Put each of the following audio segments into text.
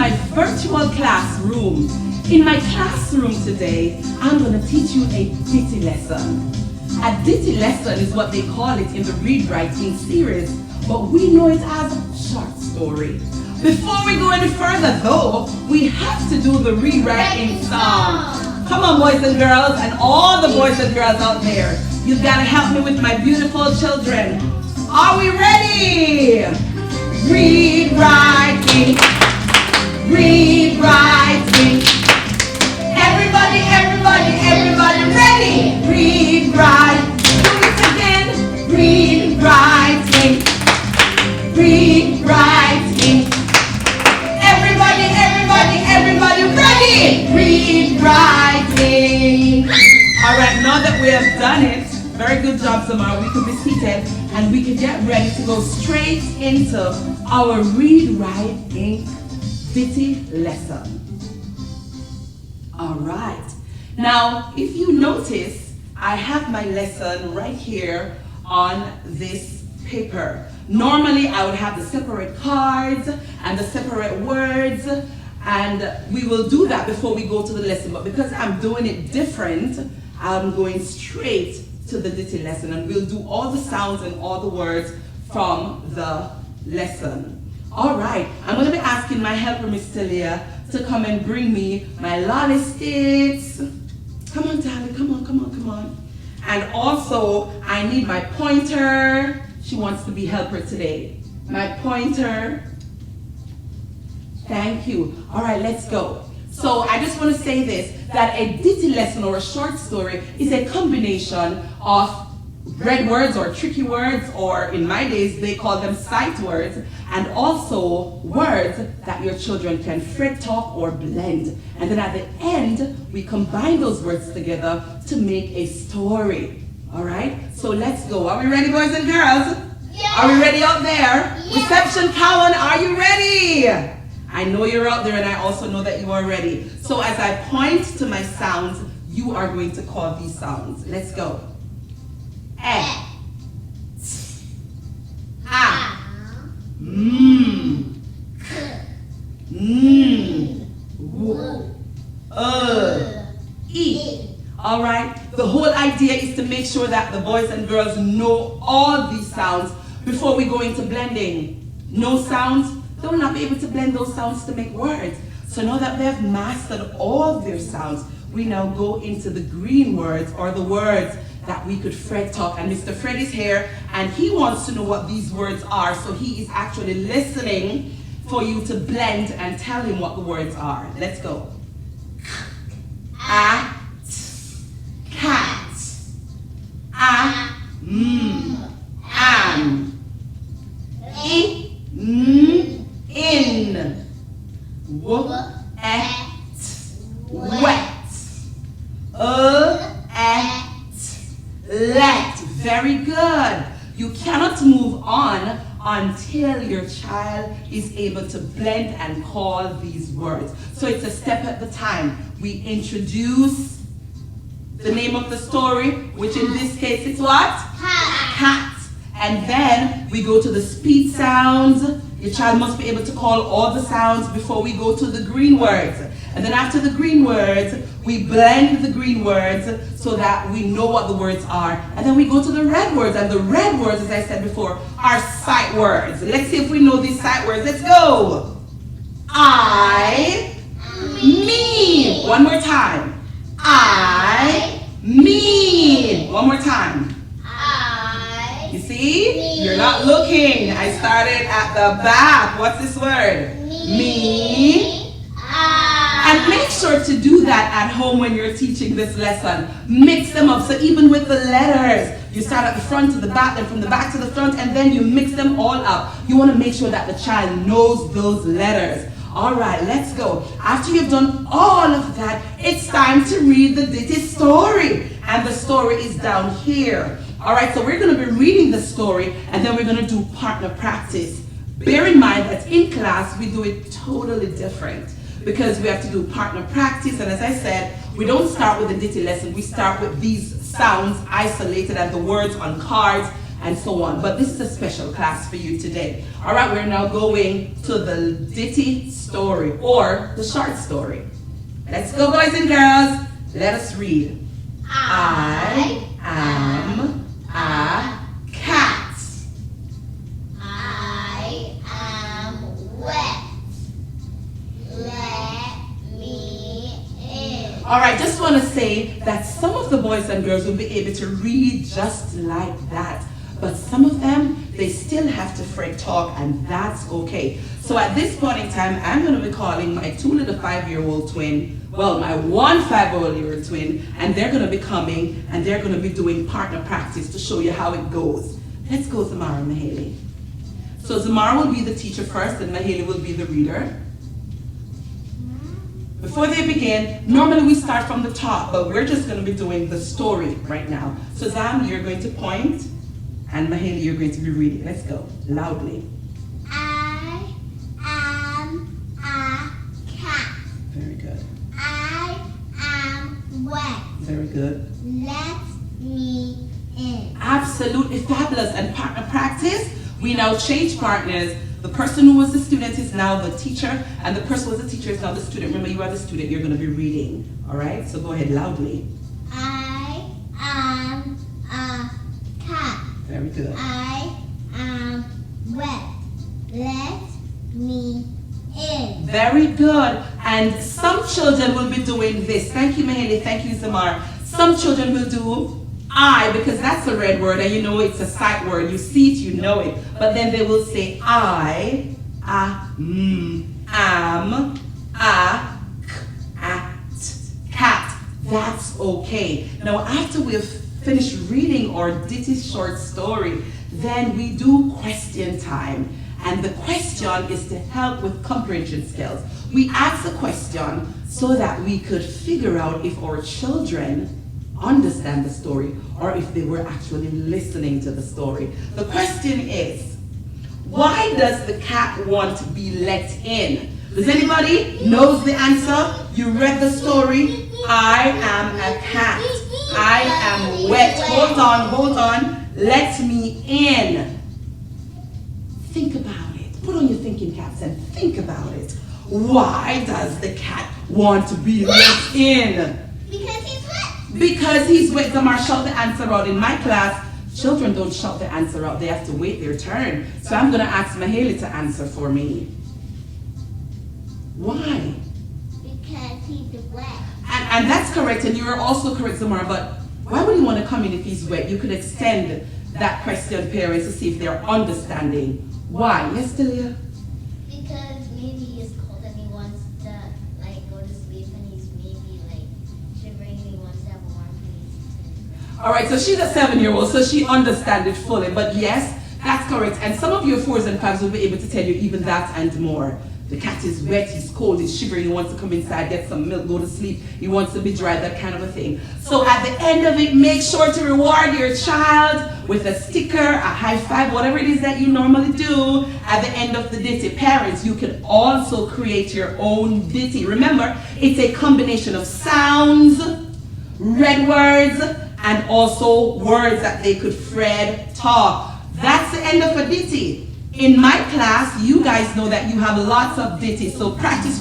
my virtual classroom. In my classroom today, I'm going to teach you a ditty lesson. A ditty lesson is what they call it in the read writing series, but we know it as short story. Before we go any further though, we have to do the read writing song. Come on, boys and girls, and all the boys and girls out there, you've got to help me with my beautiful children. Are we ready? Read writing, read writing. Everybody, everybody, everybody ready? Read writing. Do it again. Read writing, read writing. Everybody, everybody, everybody ready? Read writing. All right, now that we have done it, very good job, Samar. We can be seated and we can get ready to go straight into our read writing ditty lesson. All right. Now, if you notice, I have my lesson right here on this paper. Normally, I would have the separate cards and the separate words, and we will do that before we go to the lesson. But because I'm doing it different, I'm going straight to the ditty lesson, and we'll do all the sounds and all the words from the lesson. All right, I'm going to be asking my helper, Miss Celia, to come and bring me my lolly sticks. Come on, darling, come on, come on, come on. And also, I need my pointer. She wants to be helper today. My pointer. Thank you. All right, let's go. So I just want to say this, that a ditty lesson or a short story is a combination of red words or tricky words, or in my days, they call them sight words, and also words that your children can fret talk or blend. And then at the end, we combine those words together to make a story. All right? So let's go. Are we ready, boys and girls? Yeah. Are we ready out there? Yeah. Reception, Cowan, are you ready? I know you're out there, and I also know that you are ready. So as I point to my sounds, you are going to call these sounds. Let's go. E, t, a, m, k, n, w, e. All right? The whole idea is to make sure that the boys and girls know all these sounds before we go into blending. No sounds, they will not be able to blend those sounds to make words. So now that they have mastered all their sounds, we now go into the green words, or the words that we could Fred talk. And Mr. Fred is here, and he wants to know what these words are, so he is actually listening for you to blend and tell him what the words are. Let's go. At, cat, a, am, I, in, w, et, wet, et, let. Very good. You cannot move on until your child is able to blend and call these words. So it's a step at the time. We introduce the name of the story, which in this case it's what? Cat. And then we go to the speed sounds. Your child must be able to call all the sounds before we go to the green words. And then after the green words, we blend the green words so that we know what the words are. And then we go to the red words. And the red words, as I said before, are sight words. Let's see if we know these sight words. Let's go. I, me. One more time. I, me. One more time. You see? You're not looking. I started at the back. What's this word? Me. And make sure to do that at home when you're teaching this lesson. Mix them up. So even with the letters, you start at the front to the back, then from the back to the front, and then you mix them all up. You want to make sure that the child knows those letters. All right, let's go. After you've done all of that, it's time to read the ditty story. And the story is down here. All right, so we're going to be reading the story, and then we're going to do partner practice. Bear in mind that in class, we do it totally different, because we have to do partner practice. And as I said, we don't start with the ditty lesson. We start with these sounds isolated and the words on cards, and so on. But this is a special class for you today. All right, we're now going to the ditty story, or the short story. Let's go, boys and girls. Let us read. I am a cat. I am wet. Let me in. All right, just want to say that some of the boys and girls will be able to read just like that. But some of them, they still have to Fred talk, and that's okay. So at this point in time, I'm going to be calling my 2 little 5-year-old twin, well, my 1 5-year-old twin, and they're going to be coming, and they're going to be doing partner practice to show you how it goes. Let's go, Zamara and Mahaley. So Zamara will be the teacher first, and Mahaley will be the reader. Before they begin, normally we start from the top, but we're just going to be doing the story right now. So Zam, you're going to point, and Mahaley, you're going to be reading. Let's go, loudly. I am a cat. Very good. I am wet. Very good. Let me in. Absolutely fabulous. And partner practice, we now change partners. The person who was the student is now the teacher, and the person who was the teacher is now the student. Remember, you are the student, you're going to be reading. All right, so go ahead loudly. I am a cat. Very good. I am wet. Let me in. Very good. And some children will be doing this. Thank you, Mahaley. Thank you, Zamar. Some children will do I, because that's a red word, and you know it's a sight word. You see it, you know it. But then they will say I, am, cat. That's okay. Now, after we've finished reading our ditty short story, then we do question time. And the question is to help with comprehension skills. We ask a question so that we could figure out if our children understand the story or if they were actually listening to the story. The question is, why does the cat want to be let in? Does anybody knows the answer? You read the story. I am a cat. I am wet. Hold on. Let me in. Think about it. Put on your thinking caps and think about it. Why does the cat want to be let in? Because he's wet. Because he's wet. Zamar, shout the answer out. In my class, children don't shout the answer out. They have to wait their turn. So I'm going to ask Mahaley to answer for me. Why? Because he's wet. And that's correct. And you're also correct, Zamar. But why would he want to come in if he's wet? You could extend that question, parents, to see if they're understanding. Why? Yes, Delia? Because maybe he's cold and he wants to go to sleep, and he's maybe shivering and he wants to have a warm place. All right, so she's a 7-year-old, so she understands it fully. But yes, that's correct. And some of your 4s and 5s will be able to tell you even that and more. The cat is wet, he's cold, he's shivering, he wants to come inside, get some milk, go to sleep, he wants to be dry, that kind of a thing. So at the end of it, make sure to reward your child with a sticker, a high five, whatever it is that you normally do at the end of the ditty. Parents, you can also create your own ditty. Remember, it's a combination of sounds, red words, and also words that they could Fred talk. That's the end of a ditty. In my class, you guys know that you have lots of ditties, so practice.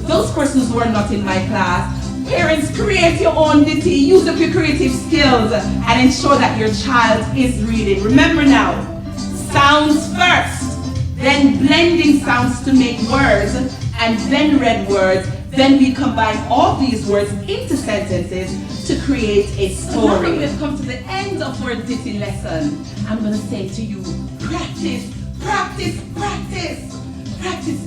Those persons who are not in my class, parents, create your own ditty, use up your creative skills, and ensure that your child is reading. Remember now, sounds first, then blending sounds to make words, and then red words. Then we combine all these words into sentences to create a story. Now we've come to the end of our ditty lesson. I'm going to say to you, practice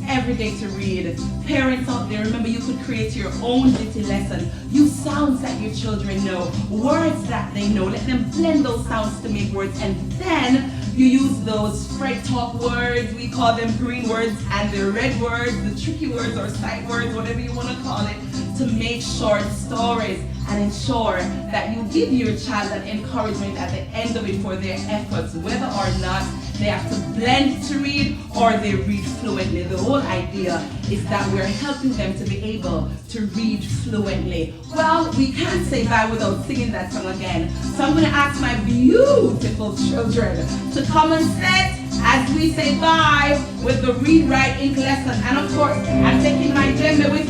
every day to read. Parents out there, remember, you could create your own ditty lesson. Use sounds that your children know, words that they know. Let them blend those sounds to make words, and then you use those Fred talk words, we call them green words, and the red words, the tricky words or sight words, whatever you want to call it, to make short stories, and ensure that you give your child an encouragement at the end of it for their efforts, whether or not they have to blend to read or they read fluently. The whole idea is that we're helping them to be able to read fluently. Well, we can't say bye without singing that song again. So I'm going to ask my beautiful beautiful children to come and sit as we say bye with the read, write, ink lesson. And of course, I'm taking my djembe with